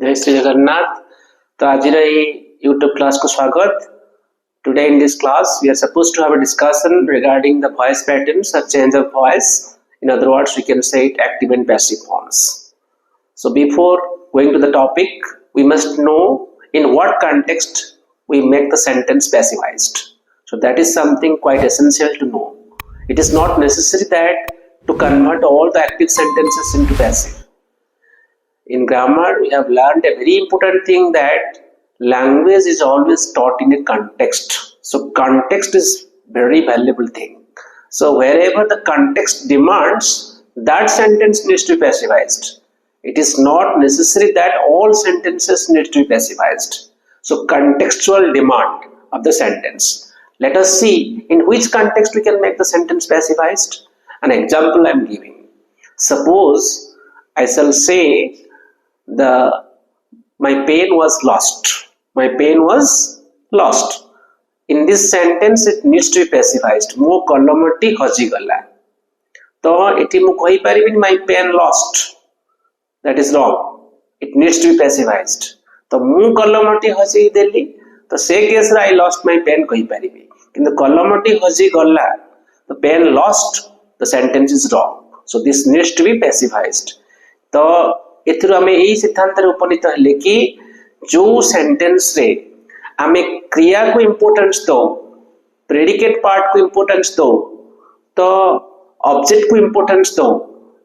जय श्री जगन्नाथ। तो आज YouTube class को स्वागत। Today in this class we are supposed to have a discussion regarding the voice patterns or change of voice. In other words, we can say it active and passive forms. So before going to the topic, we must know in what context we make the sentence passivized. So that is something quite essential to know. It is not necessary that to convert all the active sentences into passive. In grammar, we have learned a very important thing that language is always taught in a context. So context is very valuable thing. So wherever the context demands, that sentence needs to be passivized. It is not necessary that all sentences need to be passivized. So contextual demand of the sentence. Let us see in which context we can make the sentence passivized. An example I am giving. Suppose I shall say my pen was lost. My pen was lost. In this sentence it needs to be passivized. Mo kalamati haji gala. So iti mu kahi paribini my pen lost. That is wrong. It needs to be passivized. So mu kalamati haji deli. So se case I lost my pen kahi paribi. In the kalamati haji gala, the pen lost. The sentence is wrong. So this needs to be passivized. So एथिरो हमें यही सिद्धांत रे उपनीत हेले कि जो sentence रे हमें क्रिया को इंपोर्टेंस दो, प्रेडिकेट पार्ट को इंपोर्टेंस दो, तो ऑब्जेक्ट को इंपोर्टेंस दो,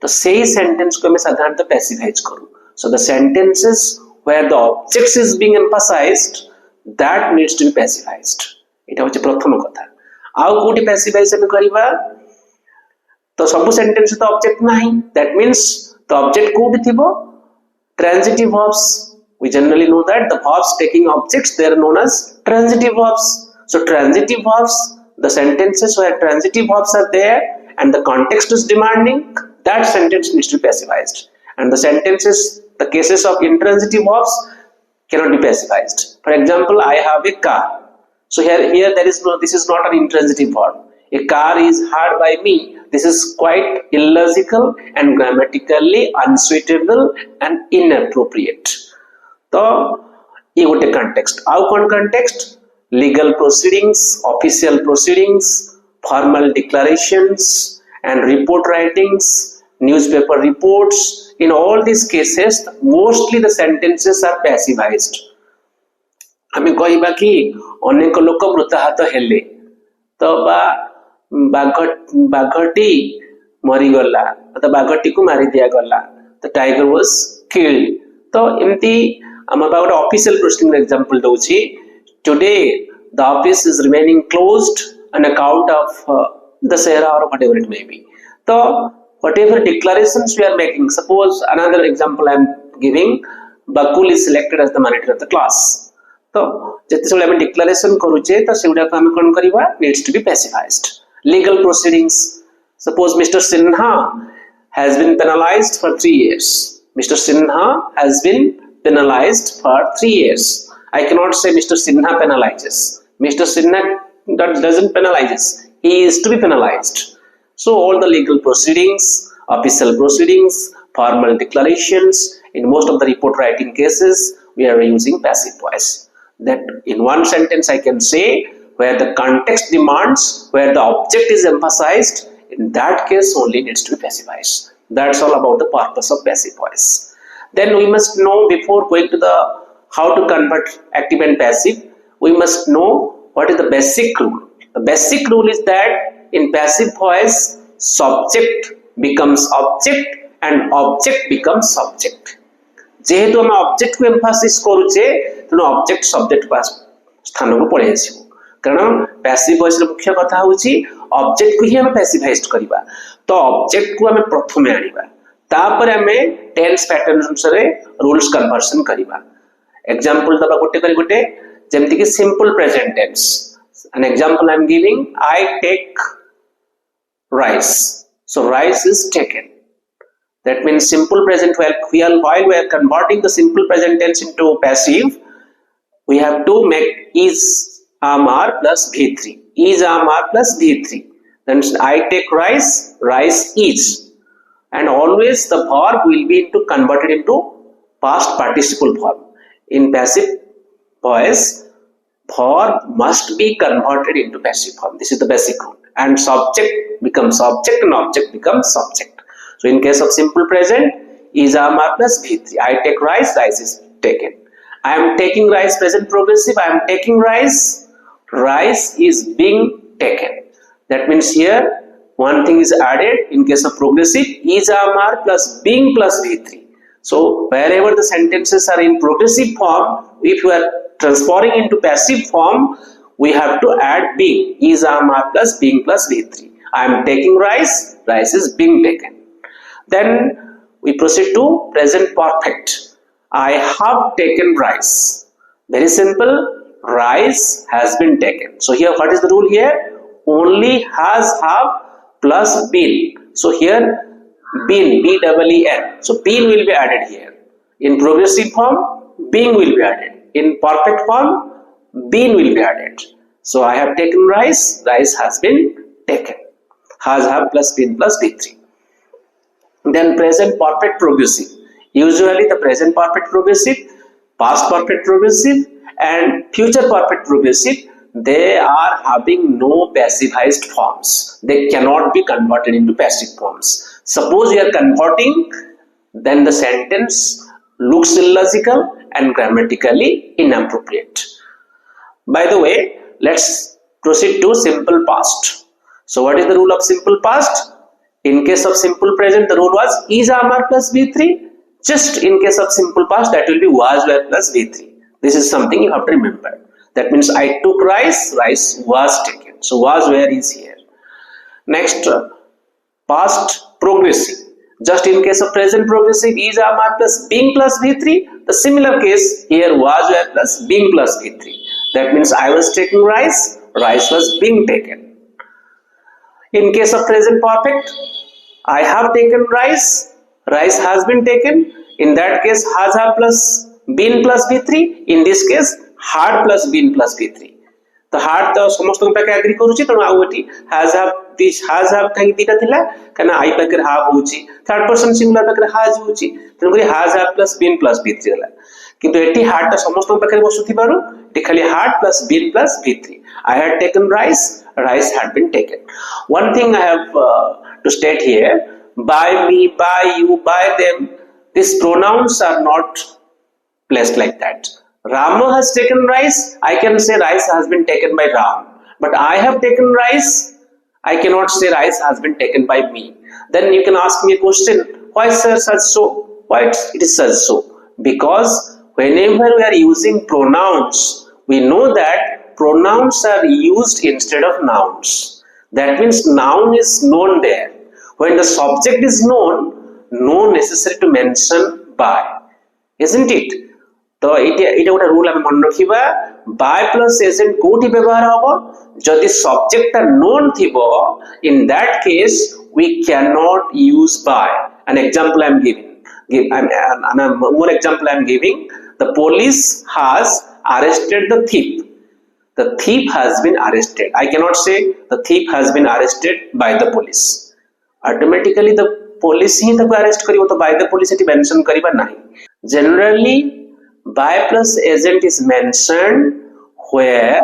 तो सही सेंटेंस को हमें साधारणतः पैसिवाइज करू. So the sentences where the object is being emphasised that needs to be passivised. एटा होचे प्रथम कथा. आउ कोठी पैसिवाइज हमें करबा तो सब सेंटेंस तो ऑब्जेक्ट नाही. दैट मींस the object कोठी थिबो transitive verbs. We generally know that the verbs taking objects, they are known as transitive verbs. So transitive verbs, the sentences where transitive verbs are there and the context is demanding, that sentence needs to be passivized. And the sentences, the cases of intransitive verbs cannot be passivized. For example, I have a car. So here there is no, this is not an intransitive verb. A car is hired by me. This is quite illogical and grammatically unsuitable and inappropriate. So, ये गोटे context. आउ कौन context? Legal proceedings, official proceedings, formal declarations, and report writings, newspaper reports. In all these cases, mostly the sentences are passivized. हमें कहबा कि अनेक लोक मृताहत हेले तो बा बाघटी मरीगला तो बाघटी को मारी दिया गला तो टाइगर वाज किल्ड. तो एमती हम गोटे ऑफिशियल प्रोसीडिंग एग्जांपल दउछि. Today the office is remaining closed on account of Dussehra और व्हाटएवर इट मे बी. तो whatever declarations we are making, suppose another example I am giving, Bakul is selected as the monitor of the class. तो जति सब हम declaration करूचे तो सेउडा को हम कोन करबा needs to be passivised. Legal proceedings. Suppose Mr. Sinha has been penalized for 3 years. Mr. Sinha has been penalized for 3 years. I cannot say Mr. Sinha penalizes. Mr. Sinha doesn't penalizes. He is to be penalized. So all the legal proceedings, official proceedings, formal declarations, in most of the report writing cases, we are using passive voice. That in one sentence I can say where the context demands, where the object is emphasized, in that case only needs to be passivized. That's all about the purpose of passive voice. Then we must know, before going to the how to convert active and passive, we must know what is the basic rule. The basic rule is that in passive voice, subject becomes object and object becomes subject. जेहेतु हम object को एम्फासिस करूचे तेणु object subject स्थान को पळै आसीबो. कारण passive voice रे मुख्य कथा होची ऑब्जेक्ट को ही हम पैसिवाइज करबा. तो ऑब्जेक्ट को हम प्रथमे आनिबा, तापर हमें टेंस पैटर्न अनुसार रूल्स कन्वर्सन करबा. एग्जांपल दबा गोटे करी गोटे, जेमति कि simple present tense. An example I am giving, I take rice. So rice is taken. That means simple present. While we are converting the simple present tense into passive, we have to make is are plus V3. Is are plus V3. Then I take rice, rice is. And always the verb will be converted into past participle form. In passive voice, verb must be converted into passive form. This is the basic rule. And subject becomes object and object becomes subject. So in case of simple present, is am plus V3. I take rice, rice is taken. I am taking rice, present progressive. I am taking rice, rice is being taken. That means here one thing is added. In case of progressive, is am plus being plus V3. So wherever the sentences are in progressive form, if you are transferring into passive form, we have to add being. Is am plus being plus V3. I am taking rice, rice is being taken. Then we proceed to present perfect. I have taken rice. Very simple. Rice has been taken. So here what is the rule here? Only has, have plus been. So here been, B-E-E-N. So been will be added here. In progressive form, being will be added. In perfect form, been will be added. So I have taken rice, rice has been taken. Has, have plus been plus B3. Then present perfect progressive. Usually the present perfect progressive, past perfect progressive and future perfect progressive, they are having no passivized forms. They cannot be converted into passive forms. Suppose you are converting, then the sentence looks illogical and grammatically inappropriate. By the way, let's proceed to simple past. So what is the rule of simple past? In case of simple present, the rule was is am plus V3. Just in case of simple past, that will be was were plus V3. This is something you have to remember. That means I took rice, rice was taken. So was where is here. Next, past progressive. Just in case of present progressive, is am plus being plus V3. The similar case here was where plus being plus V3. That means I was taking rice, rice was being taken. In case of present perfect, I have taken rice, rice has been taken. In that case, has have plus been plus V3. In this case, had plus been plus V3. The had the समस्त पे क्या agree करूँची तो ना वो T has have this has have कहीं दिखा थिला करना I पे कर have होची third person singular पे कर has होची तो मुझे has have plus been plus V3 वाला किंतु एटी had ता समस्त पे कर वो सुधी बारू दिखाली had plus been plus V3. I had taken rice, rice had been taken. One thing I have to state here: by me, by you, by them. These pronouns are not placed like that. Rama has taken rice, I can say rice has been taken by Ram. But I have taken rice, I cannot say rice has been taken by me. Then you can ask me a question, why sir such so? Why it is such so? Because whenever we are using pronouns, we know that pronouns are used instead of nouns. That means noun is known there. When the subject is known, no necessary to mention by. Isn't it? तो इटा गोटे rule आम मन रखा bye plus agent कोटी व्यवहार हम जदि सब्जेक्ट नोन थिबो in that case we can not use by an example I am giving more example I am giving the police has arrested the thief has been arrested. I cannot say the thief has been arrested by the police. Automatically the police ही तक arrest करियो तो by the police इटी mention करिबा नहीं. Generally by plus agent is mentioned where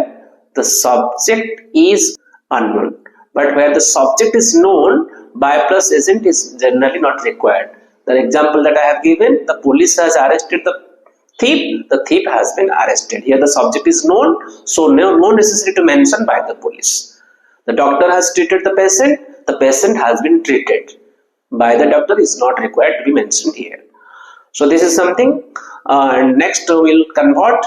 the subject is unknown, but where the subject is known, by plus agent is generally not required. The example that I have given, the police has arrested the thief has been arrested. Here the subject is known, so no necessary to mention by the police. The doctor has treated the patient has been treated. By the doctor is not required to be mentioned here. So this is something. And next we'll convert,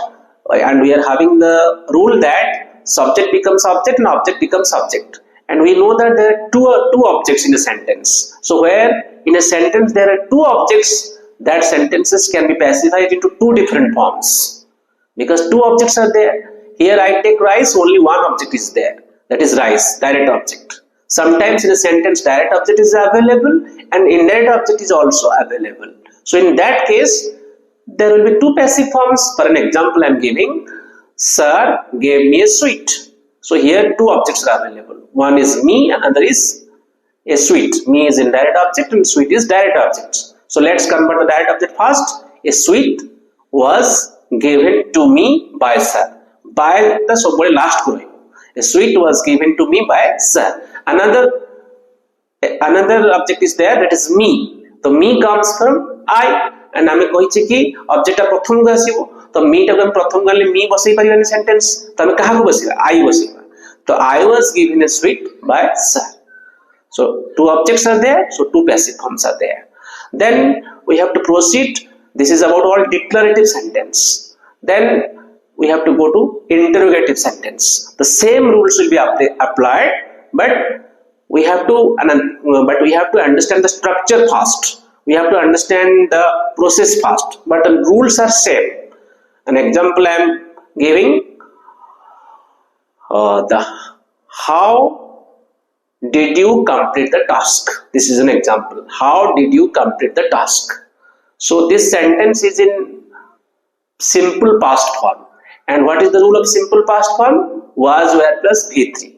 and we are having the rule that subject becomes object and object becomes subject. And we know that there are two objects in a sentence. So where in a sentence there are two objects, that sentences can be pacified into two different forms. Because two objects are there. Here I take rice, only one object is there. That is rice, direct object. Sometimes in a sentence direct object is available and indirect object is also available. So in that case, there will be two passive forms. For an example I am giving, sir gave me a sweet. So here two objects are available. One is me, another is a sweet. Me is indirect object and sweet is direct object. So let's convert the direct object first. A sweet was given to me by sir. By the somebody last koi. A sweet was given to me by sir. Another object is there, that is me. So me comes from I, and आमे कहिछि कि object प्रथम को आसीबो तो मी टाको प्रथम गले मी बसै परिबानी sentence तो आमे काहा को बसैबा आई बसैबा तो I was given a sweet by sir. So two objects are there, so two passive forms are there. Then we have to proceed. This is about all declarative sentence. Then we have to go to interrogative sentence. The same rules will be applied, but we have to understand the structure first. We have to understand the process first, but the rules are same. An example I am giving, how did you complete the task? This is an example. How did you complete the task? So this sentence is in simple past form. And what is the rule of simple past form? Was, were plus V3.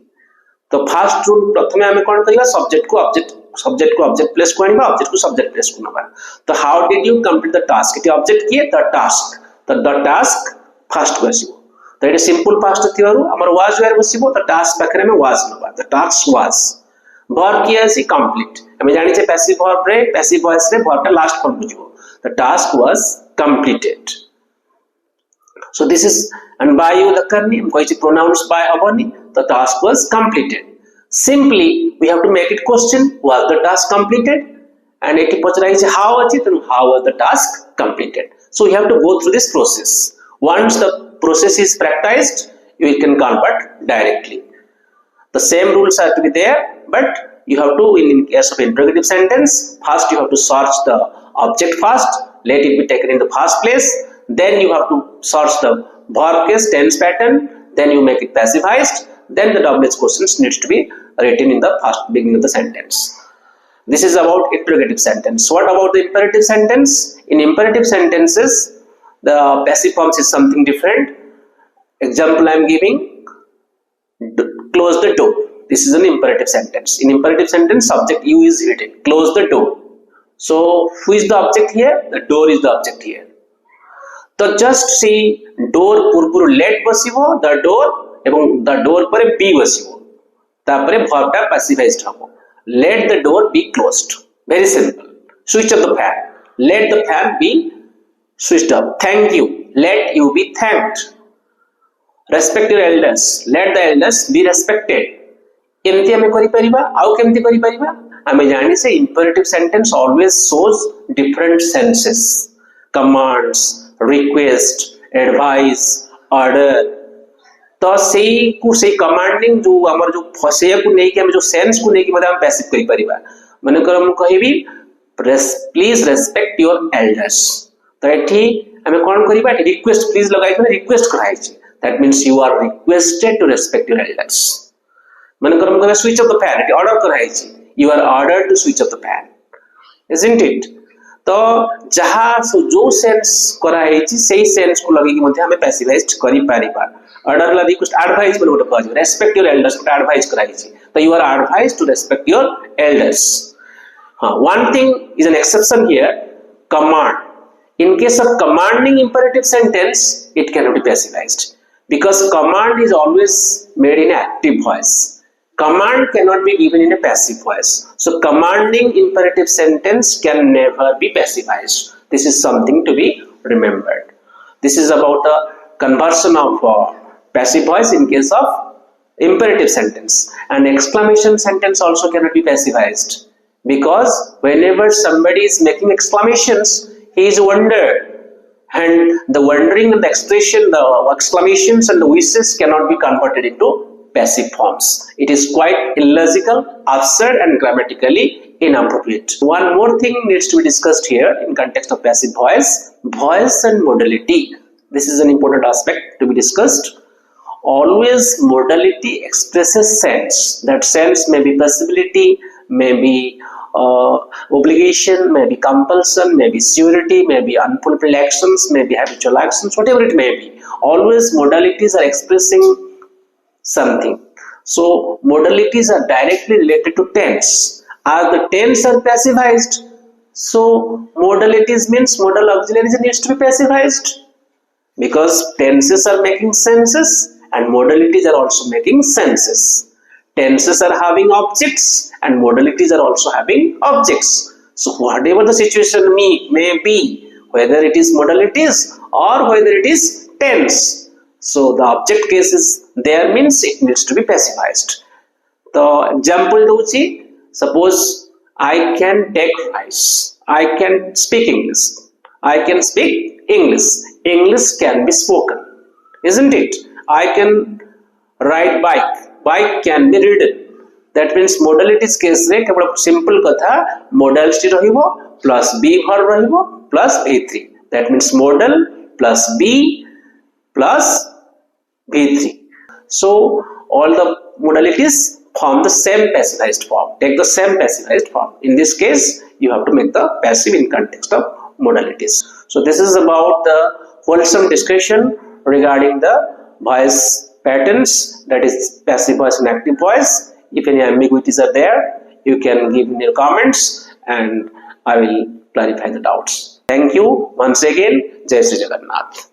तो first rule प्रथमे हमें कौन करिया subject को object place को आनिबा object को subject place को नबा तो how did you complete the task it object किए द टास्क तो द टास्क फर्स्ट को आसीबो तो इट सिंपल पास्ट थिबारु हमर वाज वेयर बसिबो तो टास्क पाखरे में वाज नबा द टास्क वाज वर्ब किए आसी कंप्लीट हमें जानि छे पैसिव वर्ब रे पैसिव वॉइस रे वर्ब ता लास्ट फॉर्म बुझिबो the task was completed. So this is, and by you the karni koichi pronouns by abani the task was completed. Simply we have to make it question, was the task completed, and eti pacharaise how achi then how was the task completed. So we have to go through this process. Once the process is practiced, you can convert directly. The same rules have to be there, but you have to, in case of interrogative sentence, first you have to search the object first, let it be taken in the first place. Then you have to search the verb case tense pattern, then you make it passivized, then the WH questions needs to be written in the first beginning of the sentence. This is about interrogative sentence. What about the imperative sentence? In imperative sentences, the passive forms is something different. Example I am giving, close the door. This is an imperative sentence. In imperative sentence, subject you is written, close the door. So who is the object here? The door is the object here. तो just see door पूर्व let बसिबो the door एवं the door पर be बसिबो तापरे verb टा passivised हबो let the door be closed very simple switch off the fan let the fan be switched off thank you let you be thanked respect your elders let the elders be respected एमती हमें करि परिबा आउ केमती करि परिबा हमें जानि से imperative sentence always shows different senses commands, request, advice, order. तो से कमांडिंग जो हमर जो फसे को नै कि हम जो सेंस को नै कि मतलब हम पैसिव करि परिबा माने कर हम कहिबी प्लीज रेस्पेक्ट योर एल्डर्स तो एठी हमें कोन करिबा रिक्वेस्ट प्लीज लगाइ के रिक्वेस्ट कराइ छै that means you are requested to respect your elders माने कर हम कहबा स्विच ऑफ द फैन एठी ऑर्डर कराइ छै you are ordered to switch off the fan isn't it. तो जहाँ जो सेंस कराई से सेंस को लगे कि हमें पैसिवाइज करि पारिबा ऑर्डर ला रिक्वेस्ट एडवाइस बोल गोटे कहै रेस्पेक्ट योर एल्डर्स को एडवाइस कराई तो you are advised to respect your elders. हां one thing is an exception here command in case of commanding imperative sentence it can not be passivised because command is always made in active voice. Command cannot be given in a passive voice. So commanding imperative sentence can never be passivized. This is something to be remembered. This is about the conversion of passive voice in case of imperative sentence. And exclamation sentence also cannot be passivized because whenever somebody is making exclamations, he is wondered. And the wondering and the expression, the exclamations and the wishes cannot be converted into passive forms. It is quite illogical, absurd and grammatically inappropriate. One more thing needs to be discussed here in context of passive voice, voice and modality. This is an important aspect to be discussed. Always modality expresses sense. That sense may be possibility, may be obligation, may be compulsion, may be surety, may be unfulfilled actions, may be habitual actions, whatever it may be. Always modalities are expressing something. So modalities are directly related to tense. As the tense are passivized, So modalities means modal auxiliaries needs to be passivized, because tenses are making senses and modalities are also making senses. Tenses are having objects and modalities are also having objects. So whatever the situation may be, whether it is modalities or whether it is tense, so the object case is there means it needs to be passivized. The example dochi, suppose I can take rice, I can speak English, I can speak English. English can be spoken, isn't it? I can ride bike, bike can be ridden. That means modalities case re kebal simple katha modality rahibo plus be verb rahibo plus v3. That means modal plus be plus v3. So all the modalities form the same passivized form, take the same passivized form. In this case you have to make the passive in context of modalities. So this is about the wholesome discussion regarding the voice patterns, that is passive voice and active voice. If any ambiguities are there, you can give in your comments and I will clarify the doubts. Thank you once again. Jai Shri Jagannath.